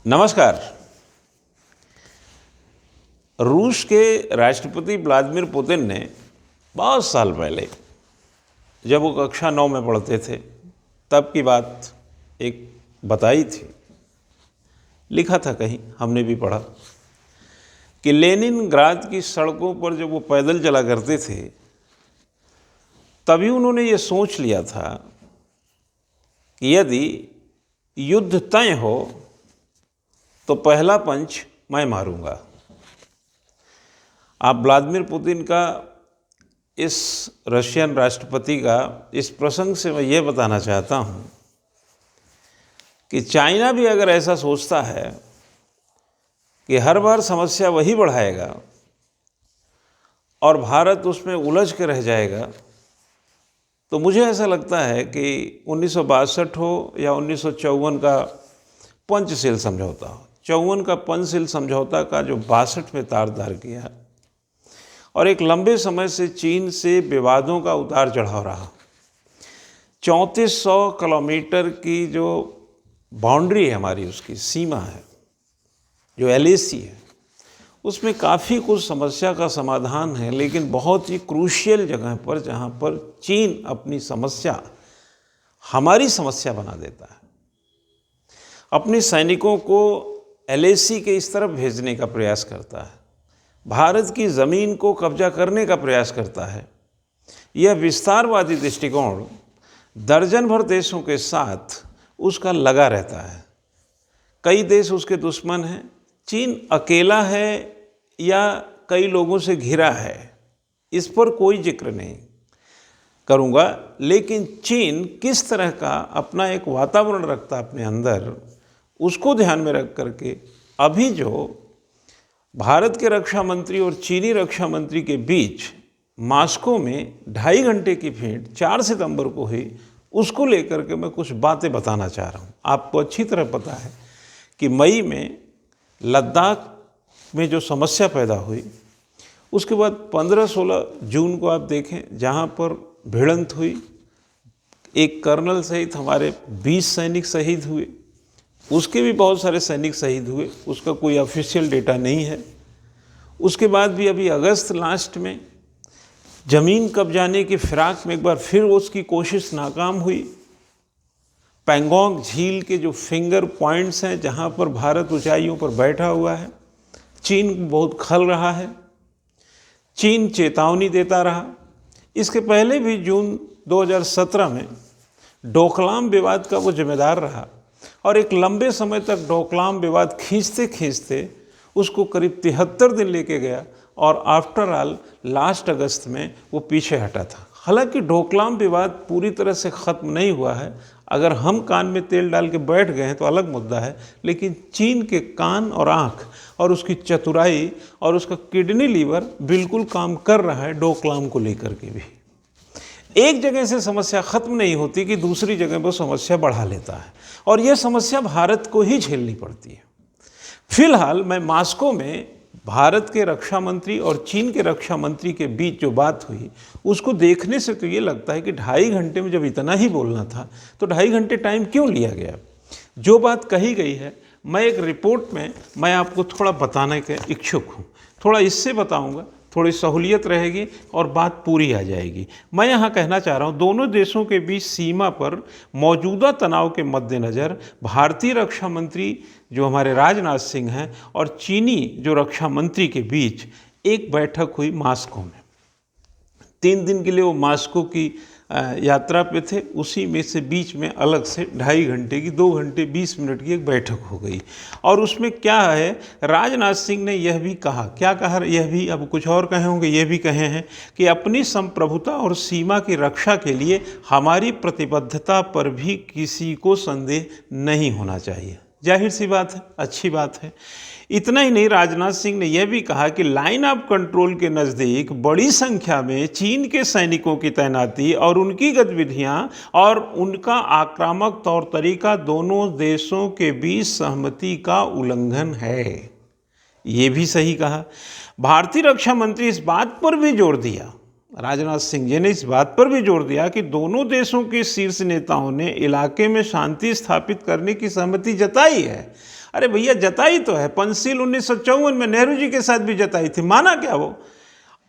नमस्कार। रूस के राष्ट्रपति व्लादिमीर पुतिन ने बहुत साल पहले, जब वो कक्षा 9 में पढ़ते थे, तब की बात एक बताई थी। लिखा था कहीं, हमने भी पढ़ा कि लेनिनग्राद की सड़कों पर जब वो पैदल चला करते थे, तभी उन्होंने ये सोच लिया था कि यदि युद्ध तय हो तो पहला पंच मैं मारूंगा। आप व्लादिमीर पुतिन का, इस रशियन राष्ट्रपति का इस प्रसंग से मैं ये बताना चाहता हूँ कि चाइना भी अगर ऐसा सोचता है कि हर बार समस्या वही बढ़ाएगा और भारत उसमें उलझ के रह जाएगा, तो मुझे ऐसा लगता है कि 1962 हो या 1954 का पंचशील समझौता हो, 54 का पंचशील समझौता का जो 62 में तार किया, और एक लंबे समय से चीन से विवादों का उतार चढ़ाव रहा। 3400 किलोमीटर की जो बाउंड्री है हमारी, उसकी सीमा है, जो LAC है, उसमें काफ़ी कुछ समस्या का समाधान है, लेकिन बहुत ही क्रूशियल जगह पर, जहाँ पर चीन अपनी समस्या हमारी समस्या बना देता है, अपने सैनिकों को LAC के इस तरफ भेजने का प्रयास करता है, भारत की ज़मीन को कब्जा करने का प्रयास करता है। यह विस्तारवादी दृष्टिकोण दर्जन भर देशों के साथ उसका लगा रहता है। कई देश उसके दुश्मन हैं, चीन अकेला है या कई लोगों से घिरा है, इस पर कोई जिक्र नहीं करूँगा, लेकिन चीन किस तरह का अपना एक वातावरण रखता है अपने अंदर, उसको ध्यान में रख करके अभी जो भारत के रक्षा मंत्री और चीनी रक्षा मंत्री के बीच मास्को में 2.5 घंटे की भेंट 4 सितंबर को हुई, उसको लेकर के मैं कुछ बातें बताना चाह रहा हूँ। आपको अच्छी तरह पता है कि मई में लद्दाख में जो समस्या पैदा हुई, उसके बाद 15-16 जून को आप देखें, जहाँ पर भिड़ंत हुई, एक कर्नल सहित हमारे 20 सैनिक शहीद हुए, उसके भी बहुत सारे सैनिक शहीद हुए, उसका कोई ऑफिशियल डेटा नहीं है। उसके बाद भी अभी अगस्त लास्ट में ज़मीन कब्जाने की फिराक में एक बार फिर उसकी कोशिश नाकाम हुई। पैंगोंग झील के जो फिंगर पॉइंट्स हैं, जहाँ पर भारत ऊंचाइयों पर बैठा हुआ है, चीन बहुत खल रहा है, चीन चेतावनी देता रहा। इसके पहले भी जून 2017 में डोकलाम विवाद का वो जिम्मेदार रहा, और एक लंबे समय तक डोकलाम विवाद खींचते खींचते उसको करीब 73 दिन लेके गया, और आफ्टर ऑल लास्ट अगस्त में वो पीछे हटा था। हालांकि डोकलाम विवाद पूरी तरह से ख़त्म नहीं हुआ है। अगर हम कान में तेल डाल के बैठ गए हैं तो अलग मुद्दा है, लेकिन चीन के कान और आँख और उसकी चतुराई और उसका किडनी लीवर बिल्कुल काम कर रहा है डोकलाम को लेकर के भी। एक जगह से समस्या खत्म नहीं होती कि दूसरी जगह पर समस्या बढ़ा लेता है, और यह समस्या भारत को ही झेलनी पड़ती है। फिलहाल मैं मास्को में भारत के रक्षा मंत्री और चीन के रक्षा मंत्री के बीच जो बात हुई, उसको देखने से तो ये लगता है कि 2.5 घंटे में जब इतना ही बोलना था तो 2.5 घंटे टाइम क्यों लिया गया। जो बात कही गई है, मैं एक रिपोर्ट में मैं आपको थोड़ा बताने के इच्छुक हूँ। थोड़ा इससे बताऊँगा, थोड़ी सहूलियत रहेगी और बात पूरी आ जाएगी। मैं यहाँ कहना चाह रहा हूँ, दोनों देशों के बीच सीमा पर मौजूदा तनाव के मद्देनज़र भारतीय रक्षा मंत्री जो हमारे राजनाथ सिंह हैं और चीनी जो रक्षा मंत्री के बीच एक बैठक हुई मास्को में। 3 दिन के लिए वो मास्को की यात्रा पे थे, उसी में से बीच में अलग से 2.5 घंटे की, 2 घंटे 20 मिनट की एक बैठक हो गई। और उसमें क्या है, राजनाथ सिंह ने यह भी कहा, क्या कहा, यह भी अब कुछ और कहे होंगे, यह भी कहे हैं कि अपनी संप्रभुता और सीमा की रक्षा के लिए हमारी प्रतिबद्धता पर भी किसी को संदेह नहीं होना चाहिए। जाहिर सी बात है, अच्छी बात है। इतना ही नहीं, राजनाथ सिंह ने यह भी कहा कि लाइन ऑफ कंट्रोल के नज़दीक बड़ी संख्या में चीन के सैनिकों की तैनाती और उनकी गतिविधियां और उनका आक्रामक तौर तरीका दोनों देशों के बीच सहमति का उल्लंघन है। ये भी सही कहा। भारतीय रक्षा मंत्री इस बात पर भी जोर दिया, राजनाथ सिंह जी ने इस बात पर भी जोर दिया कि दोनों देशों के शीर्ष नेताओं ने इलाके में शांति स्थापित करने की सहमति जताई है अरे भैया जताई तो है, पंचशील 1954 में नेहरू जी के साथ भी जताई थी, माना क्या वो?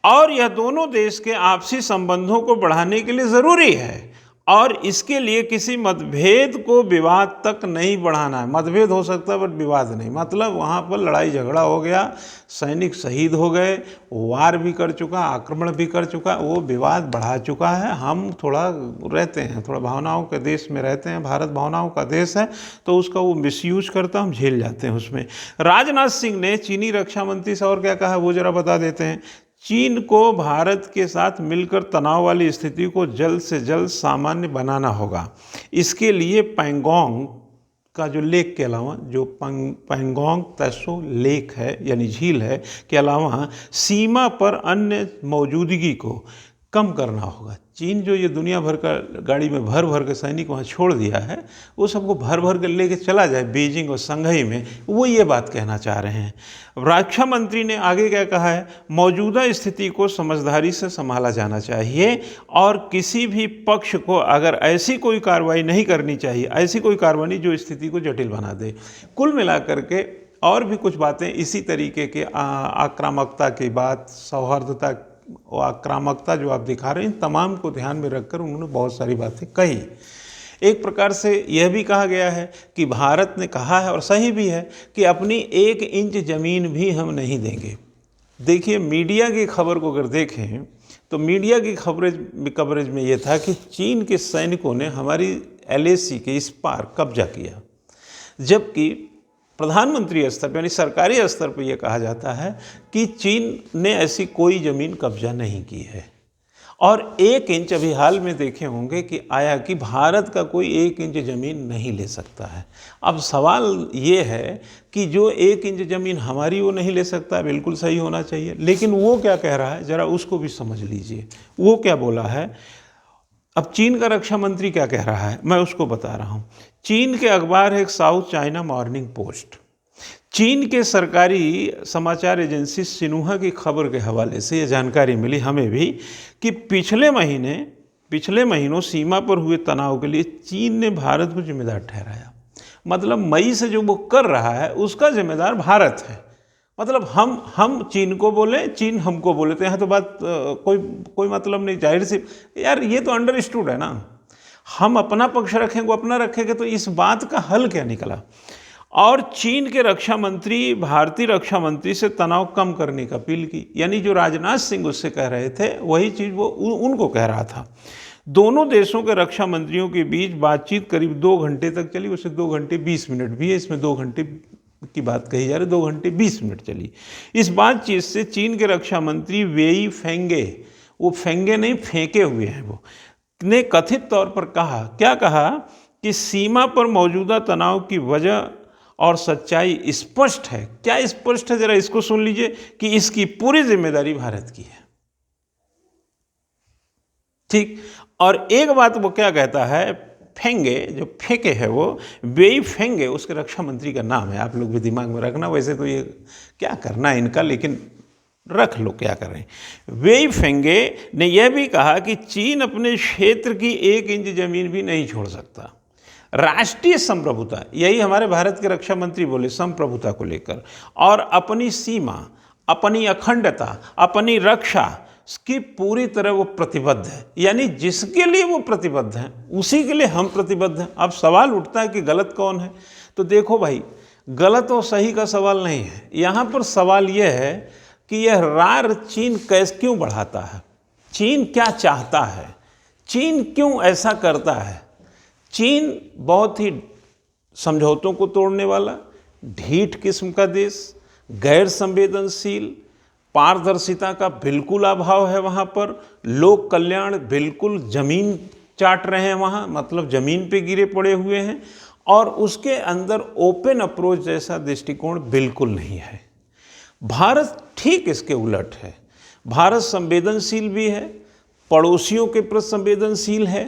और यह दोनों देश के आपसी संबंधों को बढ़ाने के लिए ज़रूरी है और इसके लिए किसी मतभेद को विवाद तक नहीं बढ़ाना है। मतभेद हो सकता है बट विवाद नहीं, मतलब वहाँ पर लड़ाई झगड़ा हो गया, सैनिक शहीद हो गए, वार भी कर चुका, आक्रमण भी कर चुका, वो विवाद बढ़ा चुका है। हम थोड़ा रहते हैं, थोड़ा भावनाओं के देश में रहते हैं, भारत भावनाओं का देश है, तो उसका वो मिसयूज करता, हम झेल जाते हैं उसमें। राजनाथ सिंह ने चीनी रक्षा मंत्री से और क्या कहा वो जरा बता देते हैं। चीन को भारत के साथ मिलकर तनाव वाली स्थिति को जल्द से जल्द सामान्य बनाना होगा। इसके लिए पैंगोंग का जो लेक के अलावा, जो पैंगोंग त्सो लेक है यानी झील है, के अलावा सीमा पर अन्य मौजूदगी को कम करना होगा। चीन जो ये दुनिया भर का गाड़ी में भर भर के सैनिक वहाँ छोड़ दिया है, वो सबको भर भर के लेके चला जाए बीजिंग और संघई में, वो ये बात कहना चाह रहे हैं। रक्षा मंत्री ने आगे क्या कहा है, मौजूदा स्थिति को समझदारी से संभाला जाना चाहिए और किसी भी पक्ष को अगर ऐसी कोई कार्रवाई नहीं करनी चाहिए, ऐसी कोई कार्रवाई जो स्थिति को जटिल बना दे। कुल मिलाकर के और भी कुछ बातें इसी तरीके के आक्रामकता की बात, सौहार्दता और आक्रामकता जो आप दिखा रहे हैं, इन तमाम को ध्यान में रखकर उन्होंने बहुत सारी बातें कही। एक प्रकार से यह भी कहा गया है कि भारत ने कहा है और सही भी है कि अपनी 1 इंच ज़मीन भी हम नहीं देंगे। देखिए मीडिया की खबर को अगर देखें तो मीडिया की कवरेज में यह था कि चीन के सैनिकों ने हमारी LAC के इस पार कब्जा किया, जबकि प्रधानमंत्री स्तर पर यानी सरकारी स्तर पर यह कहा जाता है कि चीन ने ऐसी कोई ज़मीन कब्जा नहीं की है। और 1 इंच अभी हाल में देखे होंगे कि आया कि भारत का कोई 1 इंच ज़मीन नहीं ले सकता है। अब सवाल ये है कि जो 1 इंच ज़मीन हमारी वो नहीं ले सकता, बिल्कुल सही होना चाहिए, लेकिन वो क्या कह रहा है ज़रा उसको भी समझ लीजिए। वो क्या बोला है, अब चीन का रक्षा मंत्री क्या कह रहा है मैं उसको बता रहा हूँ। चीन के अखबार है एक साउथ चाइना मॉर्निंग पोस्ट, चीन के सरकारी समाचार एजेंसी सिन्हुआ की खबर के हवाले से ये जानकारी मिली हमें भी कि पिछले महीनों सीमा पर हुए तनाव के लिए चीन ने भारत को जिम्मेदार ठहराया। मतलब मई से जो वो कर रहा है उसका जिम्मेदार भारत है। मतलब हम चीन को बोले, चीन हमको बोले, तो यहाँ तो बात कोई मतलब नहीं। जाहिर सी यार ये तो अंडरस्टूड है ना, हम अपना पक्ष रखेंगे वो अपना रखेंगे, तो इस बात का हल क्या निकला। और चीन के रक्षा मंत्री भारतीय रक्षा मंत्री से तनाव कम करने की अपील की, यानी जो राजनाथ सिंह उससे कह रहे थे वही चीज़ वो उनको कह रहा था। दोनों देशों के रक्षा मंत्रियों के बीच बातचीत करीब 2 घंटे तक चली, उसे 2 घंटे 20 मिनट भी है, इसमें 2 घंटे की बात कही जा रही, 2 घंटे 20 मिनट चली। इस बातचीत से चीन के रक्षा मंत्री वेई फेंगे, वो फेंगे नहीं फेंके हुए हैं, वो ने कथित तौर पर कहा, क्या कहा कि सीमा पर मौजूदा तनाव की वजह और सच्चाई स्पष्ट है। क्या स्पष्ट है जरा इसको सुन लीजिए, कि इसकी पूरी जिम्मेदारी भारत की है। ठीक, और एक बात वो क्या कहता है, फेंगे जो फेंके है वो वेई फेंगे उसके रक्षा मंत्री का नाम है, आप लोग भी दिमाग में रखना। वैसे तो ये क्या करना है इनका, लेकिन रख लो क्या कर रहे हैं। वेई फेंगे ने यह भी कहा कि चीन अपने क्षेत्र की 1 इंच जमीन भी नहीं छोड़ सकता। राष्ट्रीय संप्रभुता, यही हमारे भारत के रक्षा मंत्री बोले, संप्रभुता को लेकर, और अपनी सीमा, अपनी अखंडता, अपनी रक्षा की पूरी तरह वो प्रतिबद्ध है। यानी जिसके लिए वो प्रतिबद्ध हैं उसी के लिए हम प्रतिबद्ध हैं। अब सवाल उठता है कि गलत कौन है, तो देखो भाई गलत और सही का सवाल नहीं है, यहाँ पर सवाल यह है कि यह रार चीन क्यों बढ़ाता है, चीन क्या चाहता है, चीन क्यों ऐसा करता है। चीन बहुत ही समझौतों को तोड़ने वाला, ढीठ किस्म का देश, गैर संवेदनशील, पारदर्शिता का बिल्कुल अभाव है वहाँ पर, लोक कल्याण बिल्कुल जमीन चाट रहे हैं वहाँ, मतलब जमीन पे गिरे पड़े हुए हैं, और उसके अंदर ओपन अप्रोच जैसा दृष्टिकोण बिल्कुल नहीं है। भारत ठीक इसके उलट है। भारत संवेदनशील भी है, पड़ोसियों के प्रति संवेदनशील है,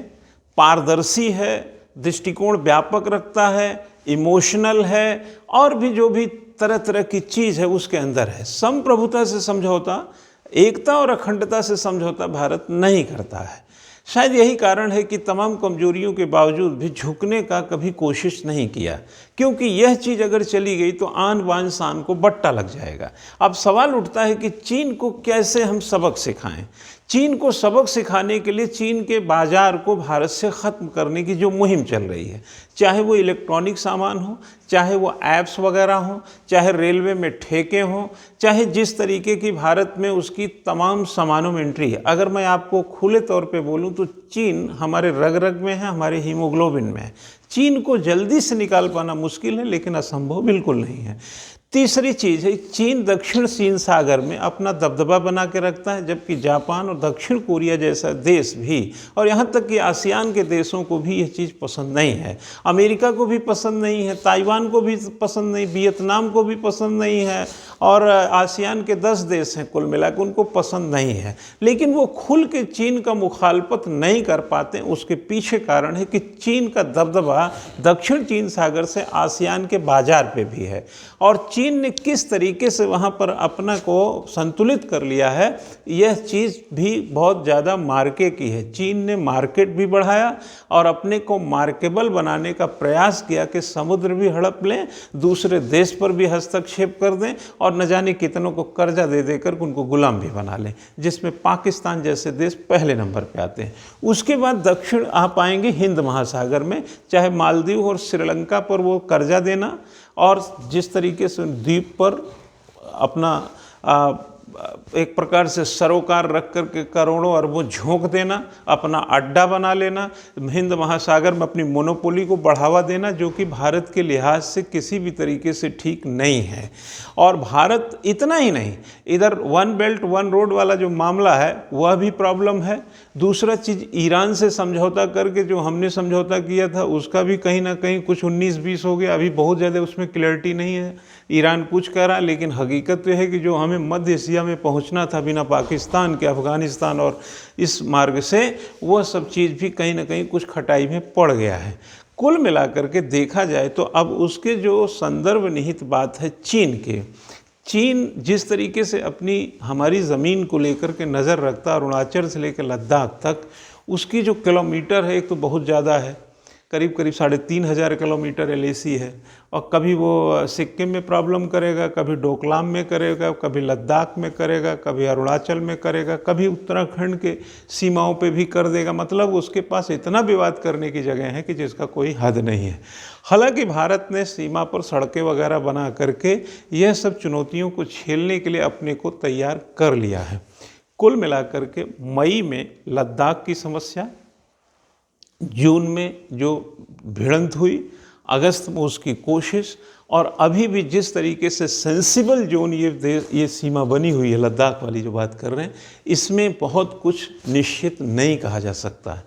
पारदर्शी है, दृष्टिकोण व्यापक रखता है, इमोशनल है, और भी जो भी तरह तरह की चीज़ है उसके अंदर है। संप्रभुता से समझौता, एकता और अखंडता से समझौता भारत नहीं करता है। शायद यही कारण है कि तमाम कमजोरियों के बावजूद भी झुकने का कभी कोशिश नहीं किया, क्योंकि यह चीज़ अगर चली गई तो आन बान शान को बट्टा लग जाएगा। अब सवाल उठता है कि चीन को कैसे हम सबक सिखाएं। चीन को सबक सिखाने के लिए चीन के बाज़ार को भारत से ख़त्म करने की जो मुहिम चल रही है, चाहे वो इलेक्ट्रॉनिक सामान हो, चाहे वो ऐप्स वगैरह हों, चाहे रेलवे में ठेके हों, चाहे जिस तरीके की भारत में उसकी तमाम सामानों में एंट्री है। अगर मैं आपको खुले तौर पे बोलूं तो चीन हमारे रग रग में है, हमारे हीमोग्लोबिन में है। चीन को जल्दी से निकाल पाना मुश्किल है, लेकिन असंभव बिल्कुल नहीं है। तीसरी चीज़ है, चीन दक्षिण चीन सागर में अपना दबदबा बना के रखता है, जबकि जापान और दक्षिण कोरिया जैसा देश भी, और यहाँ तक कि आसियान के देशों को भी यह चीज़ पसंद नहीं है। अमेरिका को भी पसंद नहीं है, ताइवान को भी पसंद नहीं, वियतनाम को भी पसंद नहीं है, और आसियान के 10 देश हैं कुल मिलाकर, उनको पसंद नहीं है। लेकिन वो खुल के चीन का मुखालफत नहीं कर पाते। उसके पीछे कारण है कि चीन का दबदबा दक्षिण चीन सागर से आसियान के बाजार पे भी है, और चीन ने किस तरीके से वहाँ पर अपना को संतुलित कर लिया है, यह चीज़ भी बहुत ज़्यादा मार्के की है। चीन ने मार्केट भी बढ़ाया और अपने को मार्केबल बनाने का प्रयास किया कि समुद्र भी हड़प लें, दूसरे देश पर भी हस्तक्षेप कर दें, और न जाने कितनों को कर्जा दे देकर उनको गुलाम भी बना लें, जिसमें पाकिस्तान जैसे देश पहले नंबर पे आते हैं। उसके बाद दक्षिण आप आएंगे हिंद महासागर में, चाहे मालदीव और श्रीलंका पर वो कर्जा देना, और जिस तरीके से द्वीप पर अपना एक प्रकार से सरोकार रख कर के करोड़ों अरबों झोंक देना, अपना अड्डा बना लेना, हिंद महासागर में अपनी मोनोपोली को बढ़ावा देना, जो कि भारत के लिहाज से किसी भी तरीके से ठीक नहीं है। और भारत इतना ही नहीं, इधर वन बेल्ट वन रोड वाला जो मामला है वह भी प्रॉब्लम है। दूसरा चीज़, ईरान से समझौता करके जो हमने समझौता किया था उसका भी कहीं ना कहीं कुछ 19-20 हो गया। अभी बहुत ज़्यादा उसमें क्लैरिटी नहीं है, ईरान कुछ कह रहा है, लेकिन हकीकत तो है कि जो हमें मध्य एशिया में पहुंचना था बिना पाकिस्तान के, अफ़गानिस्तान और इस मार्ग से, वह सब चीज़ भी कहीं ना कहीं कुछ खटाई में पड़ गया है। कुल मिलाकर के देखा जाए तो अब उसके जो संदर्भ निहित बात है चीन के, चीन जिस तरीके से अपनी हमारी ज़मीन को लेकर के नज़र रखता है, अरुणाचल से लेकर लद्दाख तक, उसकी जो किलोमीटर है एक तो बहुत ज़्यादा है, करीब 3,500 किलोमीटर LAC है। और कभी वो सिक्किम में प्रॉब्लम करेगा, कभी डोकलाम में करेगा, कभी लद्दाख में करेगा, कभी अरुणाचल में करेगा, कभी उत्तराखंड के सीमाओं पे भी कर देगा। मतलब उसके पास इतना विवाद करने की जगह है कि जिसका कोई हद नहीं है। हालांकि भारत ने सीमा पर सड़कें वगैरह बना करके यह सब चुनौतियों को झेलने के लिए अपने को तैयार कर लिया है। कुल मिलाकर के मई में लद्दाख की समस्या, जून में जो भिड़ंत हुई, अगस्त में उसकी कोशिश, और अभी भी जिस तरीके से सेंसिबल जोन ये सीमा बनी हुई है, लद्दाख वाली जो बात कर रहे हैं, इसमें बहुत कुछ निश्चित नहीं कहा जा सकता है।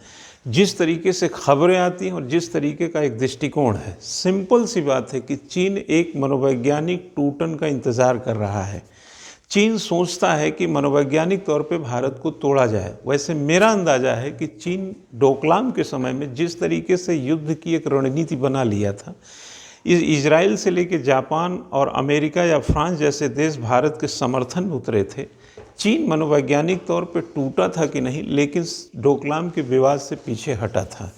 जिस तरीके से खबरें आती हैं और जिस तरीके का एक दृष्टिकोण है, सिंपल सी बात है कि चीन एक मनोवैज्ञानिक टूटन का इंतज़ार कर रहा है। चीन सोचता है कि मनोवैज्ञानिक तौर पे भारत को तोड़ा जाए। वैसे मेरा अंदाज़ा है कि चीन डोकलाम के समय में जिस तरीके से युद्ध की एक रणनीति बना लिया था, इजराइल से लेकर जापान और अमेरिका या फ्रांस जैसे देश भारत के समर्थन में उतरे थे। चीन मनोवैज्ञानिक तौर पे टूटा था कि नहीं, लेकिन डोकलाम के विवाद से पीछे हटा था।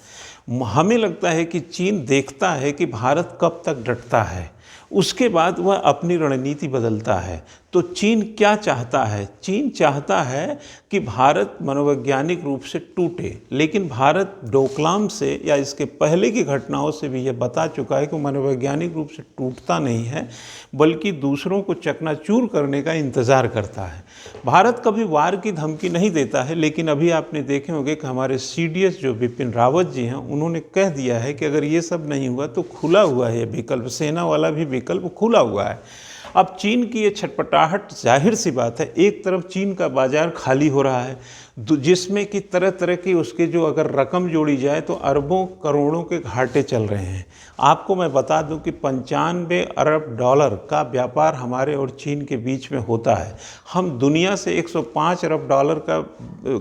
हमें लगता है कि चीन देखता है कि भारत कब तक डटता है, उसके बाद वह अपनी रणनीति बदलता है। तो चीन क्या चाहता है? चीन चाहता है कि भारत मनोवैज्ञानिक रूप से टूटे, लेकिन भारत डोकलाम से या इसके पहले की घटनाओं से भी यह बता चुका है कि मनोवैज्ञानिक रूप से टूटता नहीं है, बल्कि दूसरों को चकनाचूर करने का इंतज़ार करता है। भारत कभी वार की धमकी नहीं देता है, लेकिन अभी आपने देखे होंगे कि हमारे CDS जो बिपिन रावत जी हैं, उन्होंने कह दिया है कि अगर ये सब नहीं हुआ तो खुला हुआ है विकल्प, सेना वाला भी विकल्प खुला हुआ है। अब चीन की ये छटपटाहट जाहिर सी बात है, एक तरफ चीन का बाजार खाली हो रहा है, जिसमें कि तरह तरह की उसके जो अगर रकम जोड़ी जाए तो अरबों करोड़ों के घाटे चल रहे हैं। आपको मैं बता दूं कि 95 अरब डॉलर का व्यापार हमारे और चीन के बीच में होता है। हम दुनिया से 105 अरब डॉलर का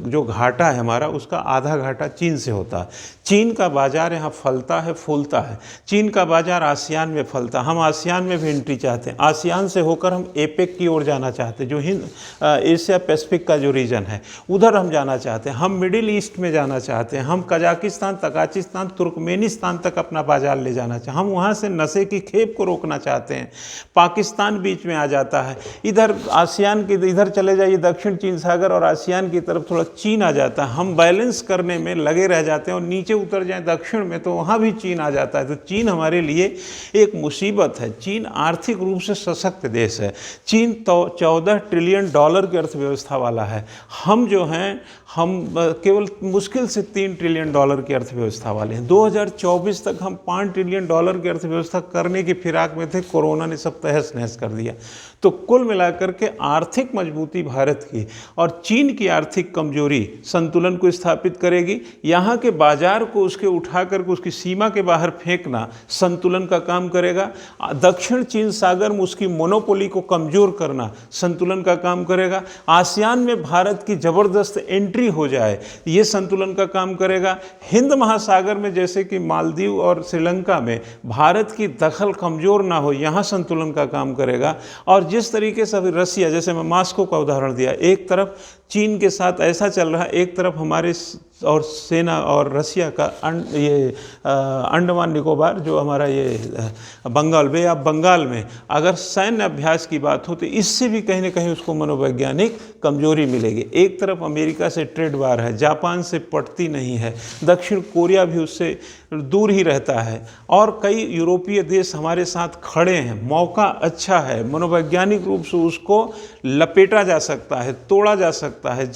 जो घाटा है हमारा, उसका आधा घाटा चीन से होता है। चीन का बाज़ार यहाँ फलता है, फूलता है। चीन का बाज़ार आसियान में फलता है। हम आसियान में भी एंट्री चाहते हैं। आसियान से होकर हम APEC की ओर जाना चाहते हैं, जो एशिया पैसिफिक का जो रीजन है, उधर हम जाना चाहते हैं, हम मिडिल ईस्ट में जाना चाहते हैं, हम कजाकिस्तान, तजाकिस्तान, तुर्कमेनिस्तान तक अपना बाजार ले जाना चाहते हैं, हम वहाँ से नशे की खेप को रोकना चाहते हैं। पाकिस्तान बीच में आ जाता है, इधर आसियान के इधर चले जाइए, दक्षिण चीन सागर और आसियान की तरफ थोड़ा चीन आ जाता है। हम बैलेंस करने में लगे रह जाते हैं और नीचे उतर जाएं दक्षिण में तो वहाँ भी चीन आ जाता है। तो चीन हमारे लिए एक मुसीबत है। चीन आर्थिक रूप से सशक्त देश है। चीन तो 14 ट्रिलियन डॉलर की अर्थव्यवस्था वाला है। हम जो हैं हम केवल मुश्किल से 3 ट्रिलियन डॉलर की अर्थव्यवस्था वाले हैं। 2024 तक हम 5 ट्रिलियन डॉलर की अर्थव्यवस्था करने की फिराक में थे, कोरोना ने सब तहस नहस कर दिया। तो कुल मिलाकर के आर्थिक मजबूती भारत की और चीन की आर्थिक कमजोरी संतुलन को स्थापित करेगी। यहाँ के बाजार को उसके उठा करके उसकी सीमा के बाहर फेंकना संतुलन का काम करेगा। दक्षिण चीन सागर में उसकी मोनोपोली को कमजोर करना संतुलन का काम करेगा। आसियान में भारत की जबरदस्त एंट्री हो जाए, ये संतुलन का काम करेगा। हिंद महासागर में जैसे कि मालदीव और श्रीलंका में भारत की दखल कमजोर ना हो, यहाँ संतुलन का काम करेगा। और जिस तरीके से अभी रसिया, जैसे मैं मॉस्को का उदाहरण दिया, एक तरफ चीन के साथ ऐसा चल रहा है, एक तरफ हमारे और सेना और रसिया का अंडमान निकोबार जो हमारा ये बंगाल बे ऑफ बंगाल में अगर सैन्य अभ्यास की बात हो तो इससे भी कहीं ना कहीं उसको मनोवैज्ञानिक कमजोरी मिलेगी। एक तरफ अमेरिका से ट्रेड वार है, जापान से पटती नहीं है, दक्षिण कोरिया भी उससे दूर ही रहता है और कई यूरोपीय देश हमारे साथ खड़े हैं। मौका अच्छा है, मनोवैज्ञानिक रूप से उसको लपेटा जा सकता है, तोड़ा जा सकता है।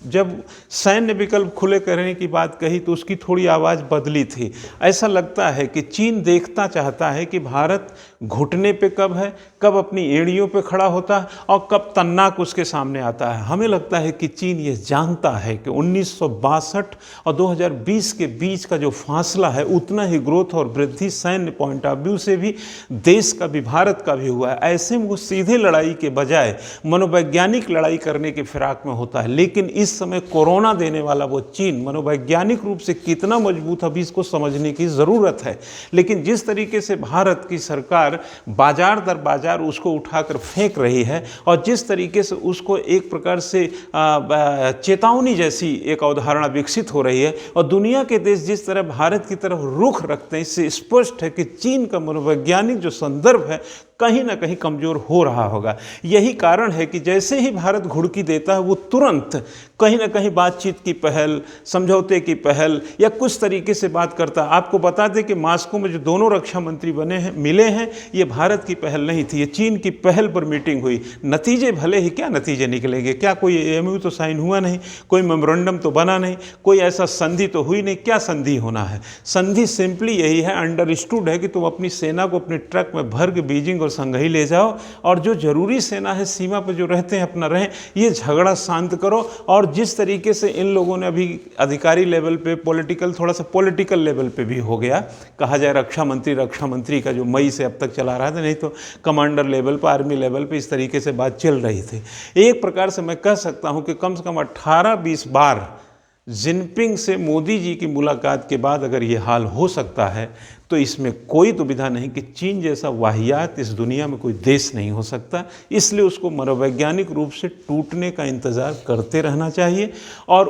जब सैन्य विकल्प खुले करने की बात कही तो उसकी थोड़ी आवाज़ बदली थी। ऐसा लगता है कि चीन देखना चाहता है कि भारत घुटने पे कब है, कब अपनी एड़ियों पे खड़ा होता है और कब तन्नाक उसके सामने आता है। हमें लगता है कि चीन ये जानता है कि 1962 और 2020 के बीच का जो फासला है उतना ही ग्रोथ और वृद्धि सैन्य पॉइंट ऑफ व्यू से भी देश का भी, भारत का भी हुआ है। ऐसे में वो सीधे लड़ाई के बजाय मनोवैज्ञानिक लड़ाई करने के फिराक में होता है। लेकिन इस समय कोरोना देने वाला वो चीन मनोवैज्ञानिक रूप से कितना मजबूत अभी इसको समझने की ज़रूरत है। लेकिन जिस तरीके से भारत की सरकार बाजार दर बाजार उसको उठाकर फेंक रही है और जिस तरीके से उसको एक प्रकार से चेतावनी जैसी एक अवधारणा विकसित हो रही है और दुनिया के देश जिस तरह भारत की तरफ रुख रखते हैं, इससे स्पष्ट है कि चीन का मनोवैज्ञानिक जो संदर्भ है कहीं ना कहीं कमज़ोर हो रहा होगा। यही कारण है कि जैसे ही भारत घुड़की देता है वो तुरंत कहीं ना कहीं बातचीत की पहल, समझौते की पहल या कुछ तरीके से बात करता है। आपको बता दें कि मॉस्को में जो दोनों रक्षा मंत्री मिले हैं, ये भारत की पहल नहीं थी, ये चीन की पहल पर मीटिंग हुई। नतीजे भले ही क्या नतीजे निकलेंगे, क्या कोई एमओयू तो साइन हुआ नहीं, कोई मेमोरेंडम तो बना नहीं, कोई ऐसा संधि तो हुई नहीं। क्या संधि होना है? संधि सिंपली यही है, अंडरस्टूड है कि तुम अपनी सेना को अपने ट्रक में भर के बीजिंग और संघई ले जाओ और जो जरूरी सेना है सीमा पर जो रहते हैं अपना रहें, ये झगड़ा शांत करो। और जिस तरीके से इन लोगों ने अभी अधिकारी लेवल पे थोड़ा सा पॉलिटिकल लेवल पे भी हो गया, कहा जाए रक्षा मंत्री का जो मई से अब तक चला रहा था, नहीं तो कमांडर लेवल पर, आर्मी लेवल पे इस तरीके से बात चल रही थी। एक प्रकार से मैं कह सकता हूं कि कम से कम 18-20 बार जिनपिंग से मोदी जी की मुलाकात के बाद अगर ये हाल हो सकता है तो इसमें कोई दुविधा नहीं कि चीन जैसा वाहियात इस दुनिया में कोई देश नहीं हो सकता। इसलिए उसको मनोवैज्ञानिक रूप से टूटने का इंतज़ार करते रहना चाहिए और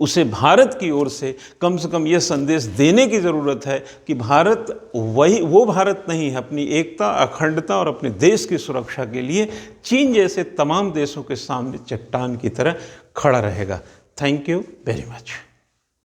उसे भारत की ओर से कम यह संदेश देने की ज़रूरत है कि भारत वो भारत नहीं है, अपनी एकता, अखंडता और अपने देश की सुरक्षा के लिए चीन जैसे तमाम देशों के सामने चट्टान की तरह खड़ा रहेगा। Thank you very much.